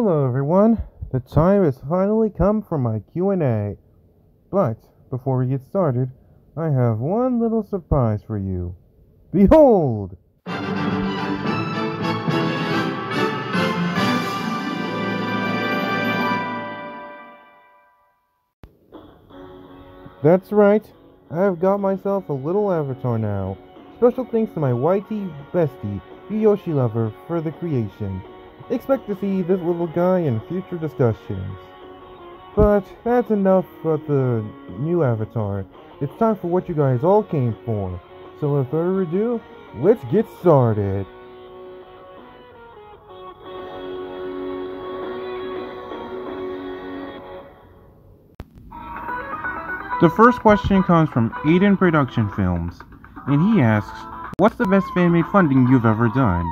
Hello everyone, the time has finally come for my Q&A. But, before we get started, I have one little surprise for you. Behold! That's right, I have got myself a little avatar now. Special thanks to my YT bestie, Yoshi Lover, for the creation. Expect to see this little guy in future discussions. But that's enough about the new avatar. It's time for what you guys all came for. So without further ado, let's get started. The first question comes from Aiden Production Films, and he asks, what's the best fan-made funding you've ever done?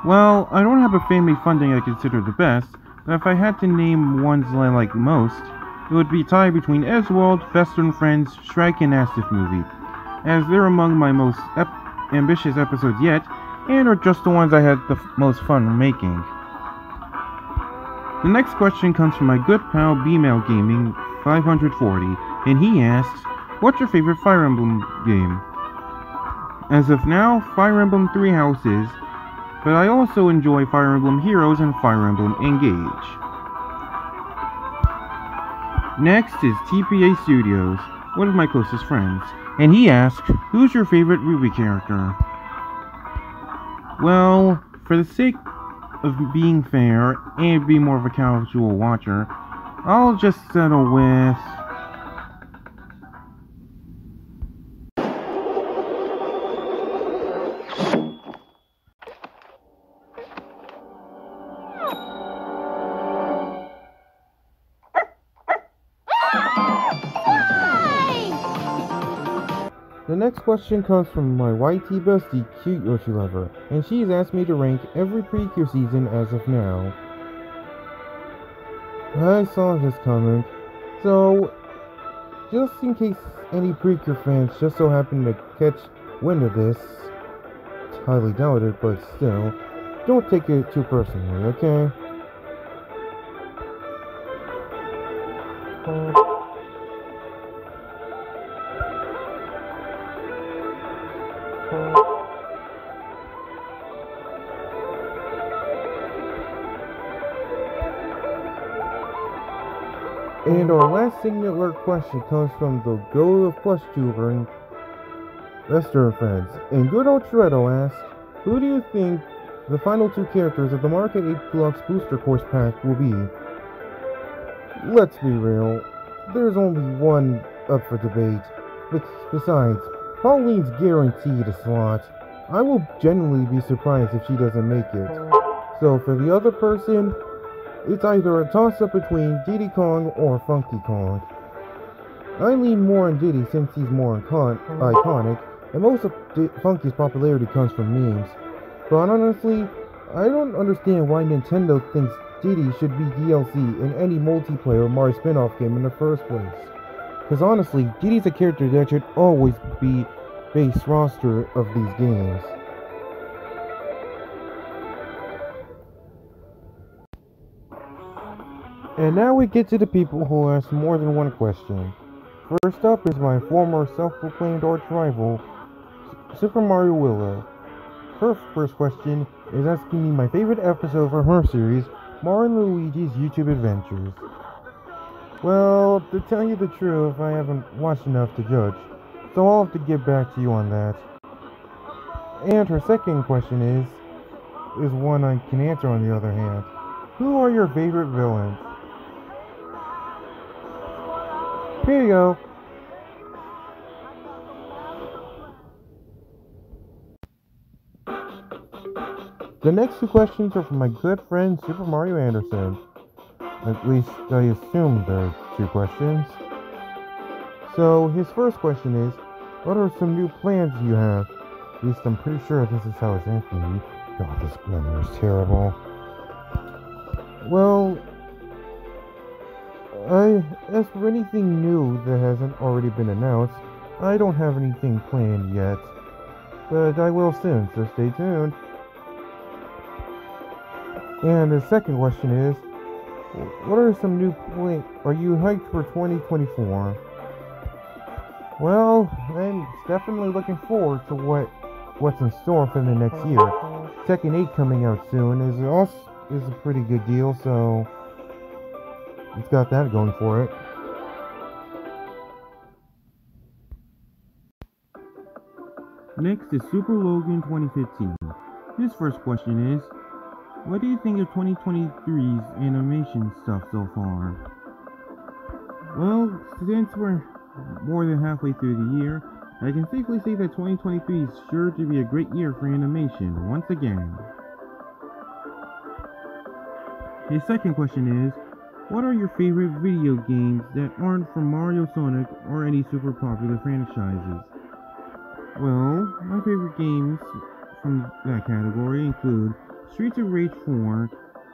Well, I don't have a fan-made funding I consider the best, but if I had to name ones I like most, it would be tied between Ezworld, Fester and Friends, Shrek, and Astif Movie, as they're among my most ambitious episodes yet, and are just the ones I had the most fun making. The next question comes from my good pal B-Mail Gaming 540, and he asks, what's your favorite Fire Emblem game? As of now, Fire Emblem Three Houses, but I also enjoy Fire Emblem Heroes and Fire Emblem Engage. Next is TPA Studios, one of my closest friends, and he asks, who's your favorite Ruby character? Well, for the sake of being fair and being more of a casual watcher, I'll just settle with... The next question comes from my YT bestie, Cute Yoshi Lover, and she's asked me to rank every Precure season as of now. I saw this comment, so just in case any Precure fans just so happen to catch wind of this, highly doubt it, but still, don't take it too personally, okay? And our last singular question comes from the Go of Plush Tuber and Lester and Friends. And good old Shreddo asks, who do you think the final two characters of the Market 8 Deluxe Booster Course Pack will be? Let's be real, there's only one up for debate. Besides, Pauline's guaranteed a slot. I will genuinely be surprised if she doesn't make it. So for the other person, it's either a toss-up between Diddy Kong or Funky Kong. I lean more on Diddy since he's more iconic, and most of Funky's popularity comes from memes. But honestly, I don't understand why Nintendo thinks Diddy should be DLC in any multiplayer Mario spin-off game in the first place. Cause honestly, Diddy's a character that should always be base roster of these games. And now we get to the people who ask more than one question. First up is my former self-proclaimed arch rival, Super Mario Willow. Her first question is asking me my favorite episode from her series, Mario and Luigi's YouTube Adventures. Well, to tell you the truth, I haven't watched enough to judge, so I'll have to get back to you on that. And her second question is one I can answer on the other hand. Who are your favorite villains? Here you go. The next two questions are from my good friend Super Mario Anderson. At least I assume they're two questions. So his first question is, what are some new plans you have? At least I'm pretty sure this is how it's answering me. God, this grammar is terrible. Well, as for anything new that hasn't already been announced, I don't have anything planned yet. But I will soon, so stay tuned. And the second question is, what are some new are you hyped for 2024? Well, I'm definitely looking forward to what's in store for the next year. Tekken 8 coming out soon is a pretty good deal, so it's got that going for it. Next is Super Logan 2015. His first question is, what do you think of 2023's animation stuff so far? Well, since we're more than halfway through the year, I can safely say that 2023 is sure to be a great year for animation once again. His second question is, what are your favorite video games that aren't from Mario, Sonic, or any super popular franchises? Well, my favorite games from that category include Streets of Rage 4,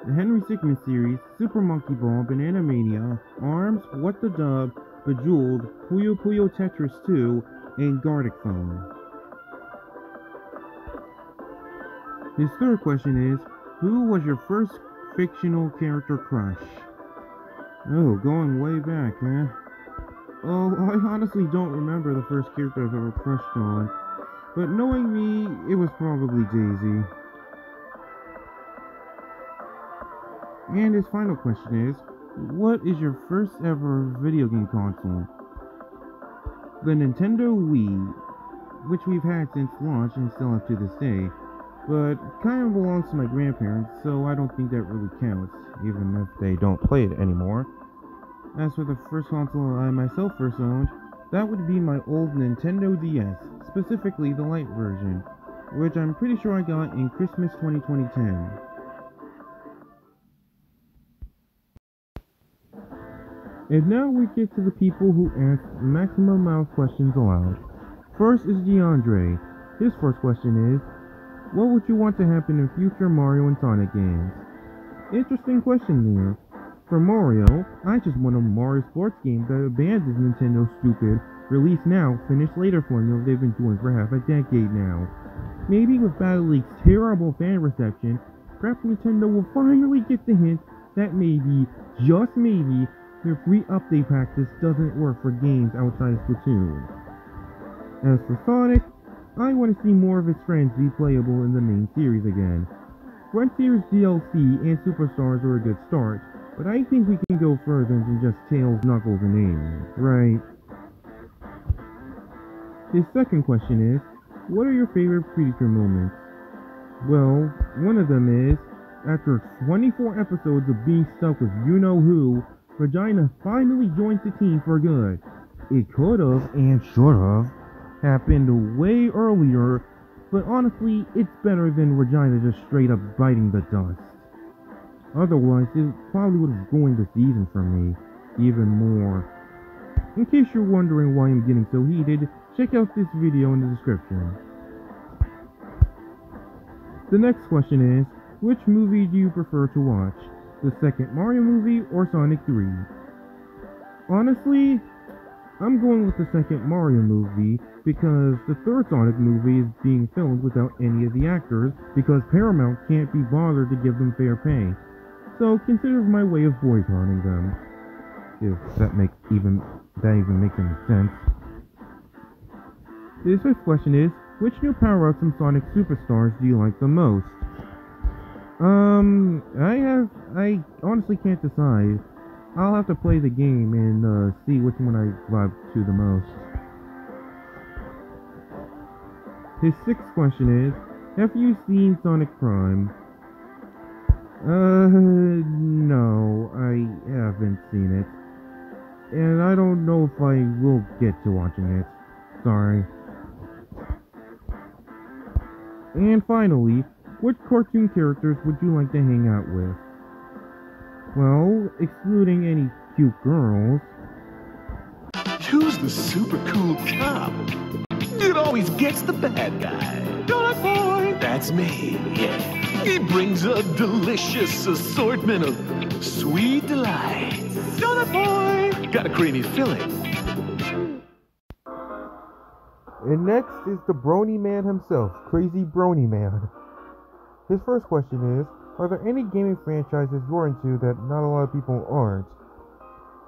the Henry Stickmin series, Super Monkey Ball, Banana Mania, ARMS, What the Dub, Bejeweled, Puyo Puyo Tetris 2, and Gartic Phone. His third question is, who was your first fictional character crush? Oh, going way back, huh? Oh, I honestly don't remember the first character I've ever crushed on, but knowing me, it was probably Daisy. And his final question is, what is your first ever video game console? The Nintendo Wii, which we've had since launch and still have to this day, but kind of belongs to my grandparents, so I don't think that really counts, even if they don't play it anymore. As for the first console I myself first owned, that would be my old Nintendo DS, specifically the Lite version, which I'm pretty sure I got in Christmas 2010. And now we get to the people who ask maximum amount of questions aloud. First is DeAndre. His first question is, what would you want to happen in future Mario and Sonic games? Interesting question there. For Mario, I just want a Mario sports game that abandons Nintendo's stupid, release now, finish later formula they've been doing for half a decade now. Maybe with Battle League's terrible fan reception, perhaps Nintendo will finally get the hint that maybe, just maybe, their free update practice doesn't work for games outside of Splatoon. As for Sonic, I want to see more of his friends be playable in the main series again. Frontier's DLC and Superstars are a good start, but I think we can go further than just Tails, Knuckles, and Amy, right? His second question is, what are your favorite Precure moments? Well, one of them is, after 24 episodes of being stuck with you-know-who, Regina finally joins the team for good. It could've, and should've, happened way earlier, but honestly, it's better than Regina just straight up biting the dust. Otherwise, it probably would've ruined the season for me, even more. In case you're wondering why I'm getting so heated, check out this video in the description. The next question is, which movie do you prefer to watch? The second Mario movie or Sonic 3? Honestly, I'm going with the second Mario movie because the third Sonic movie is being filmed without any of the actors because Paramount can't be bothered to give them fair pay. So consider my way of boycotting them. If that even makes any sense. The fifth question is, which new power-ups from Sonic Superstars do you like the most? I honestly can't decide. I'll have to play the game and see which one I vibe to the most. His sixth question is, have you seen Sonic Prime? No, I haven't seen it. And I don't know if I will get to watching it. Sorry. And finally, what cartoon characters would you like to hang out with? Well, excluding any cute girls. Who's the super cool cop? It always gets the bad guy. Donut boy! That's me, yeah. He brings a delicious assortment of sweet delights. Donut boy! Got a creamy filling. And next is the Brony Man himself, Crazy Brony Man. His first question is, Are there any gaming franchises you're into that not a lot of people aren't?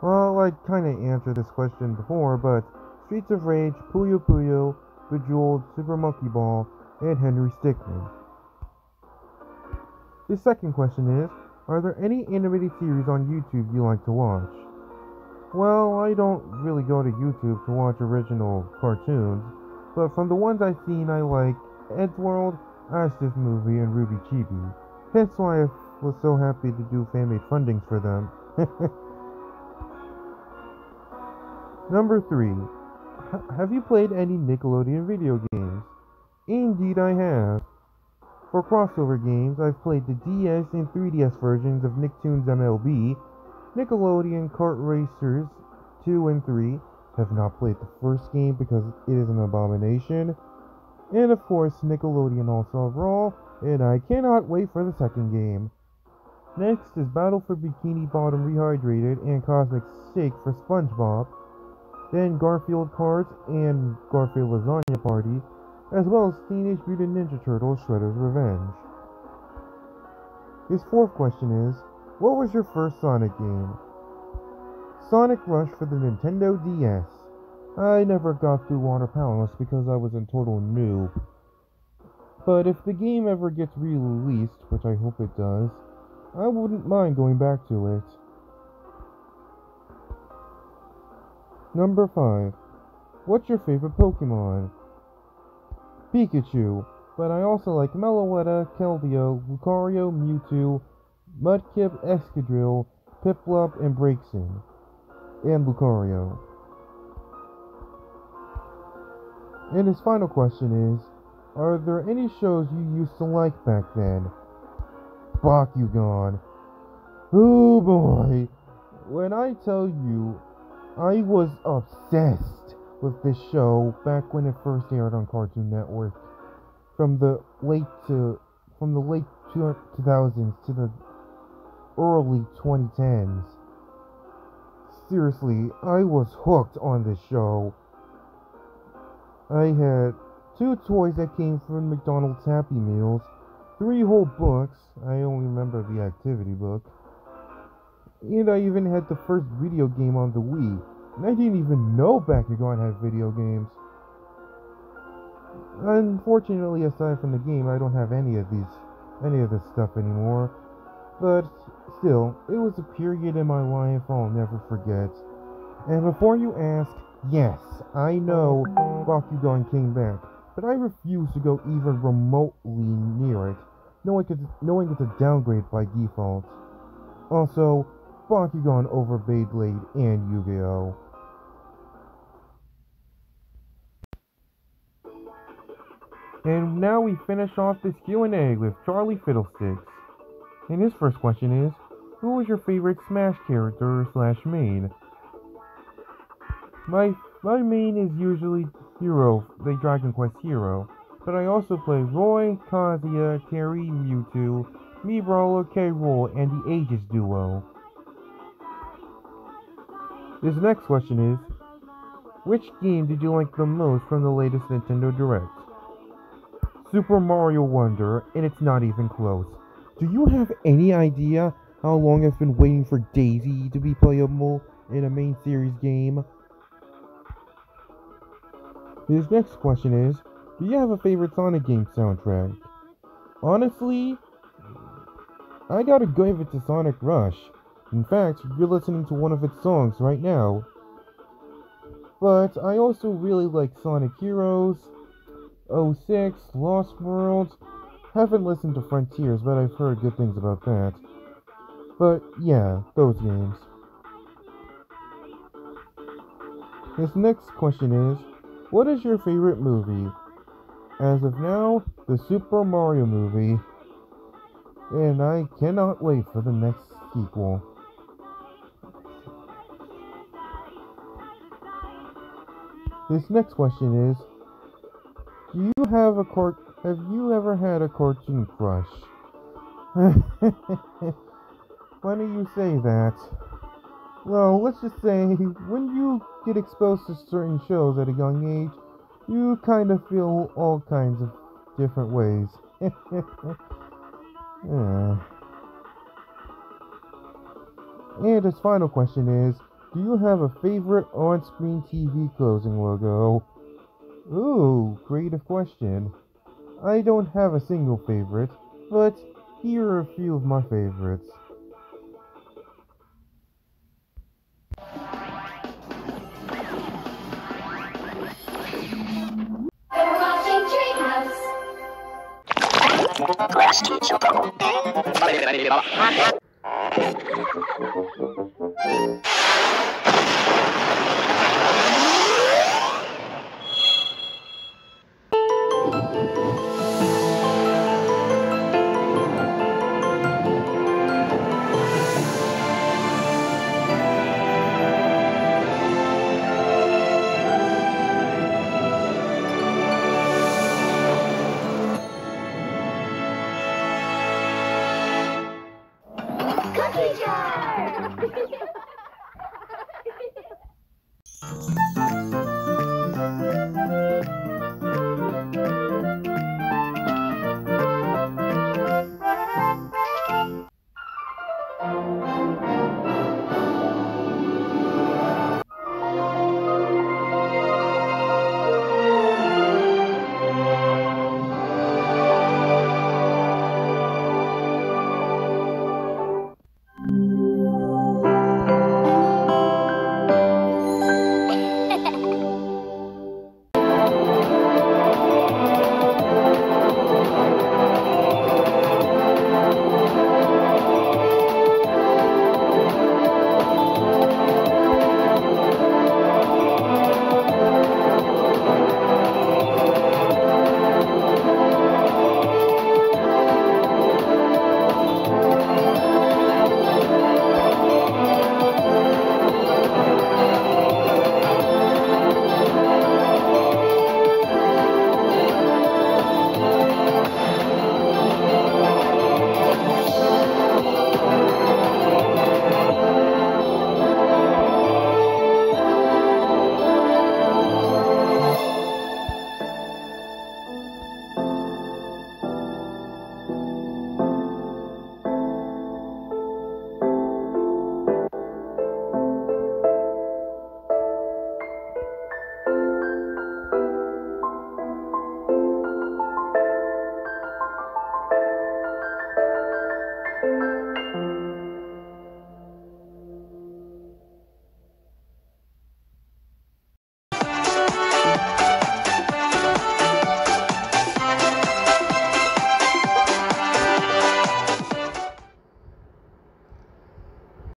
Well, I kinda answered this question before, but Streets of Rage, Puyo Puyo, Bejeweled, Super Monkey Ball, and Henry Stickmin. The second question is, are there any animated series on YouTube you like to watch? Well, I don't really go to YouTube to watch original cartoons, but from the ones I've seen I like Eddsworld, Ash's Movie, and Ruby Chibi. Hence why I was so happy to do fan-made fundings for them. Number 3. Have you played any Nickelodeon video games? Indeed I have. For crossover games, I've played the DS and 3DS versions of Nicktoons MLB, Nickelodeon Kart Racers 2 and 3, have not played the first game because it is an abomination, and of course Nickelodeon All-Star Brawl, and I cannot wait for the second game. Next is Battle for Bikini Bottom Rehydrated and Cosmic Shake for SpongeBob, then Garfield Kart and Garfield Lasagna Party, as well as Teenage Mutant Ninja Turtles Shredder's Revenge. His fourth question is, what was your first Sonic game? Sonic Rush for the Nintendo DS. I never got through Water Palace because I was a total noob. But if the game ever gets re-released, which I hope it does, I wouldn't mind going back to it. Number 5. What's your favorite Pokémon? Pikachu, but I also like Meloetta, Keldeo, Lucario, Mewtwo, Mudkip, Excadrill, Piplup, and Braixen, and Lucario. And his final question is, are there any shows you used to like back then? Bakugan. Oh boy, when I tell you, I was obsessed with this show back when it first aired on Cartoon Network, from the late 2000s to the early 2010s. Seriously, I was hooked on this show. I had 2 toys that came from McDonald's Happy Meals, 3 whole books, I only remember the activity book, and I even had the first video game on the Wii, and I didn't even know Bakugan had video games. Unfortunately, aside from the game, I don't have any of this stuff anymore, but still, it was a period in my life I'll never forget. And before you ask, yes, I know Bakugan came back, but I refuse to go even remotely near it, knowing it's a downgrade by default. Also, Bakugan over Beyblade and Yu-Gi-Oh! And now we finish off this Q&A with Charlie Fiddlesticks. And his first question is, who was your favorite Smash character / main? My main is usually Hero, the Dragon Quest hero, but I also play Roy, Kazuya, Terry, Mewtwo, Mii Brawler, K. Rool, and the Aegis duo. This next question is, which game did you like the most from the latest Nintendo Direct? Super Mario Wonder, and it's not even close. Do you have any idea how long I've been waiting for Daisy to be playable in a main series game? His next question is, do you have a favorite Sonic game soundtrack? Honestly, I gotta give it to Sonic Rush. In fact, you're listening to one of its songs right now. But I also really like Sonic Heroes, 06, Lost World. Haven't listened to Frontiers, but I've heard good things about that. But yeah, those games. His next question is, what is your favorite movie? As of now, the Super Mario movie. And I cannot wait for the next sequel. His next question is, have you ever had a cartoon crush? Funny you say that. Well, let's just say, when you get exposed to certain shows at a young age, you kind of feel all kinds of different ways. And his final question is, do you have a favorite on-screen TV closing logo? Ooh, creative question. I don't have a single favorite, but here are a few of my favorites. We're watching Treehouse. Glass teacher.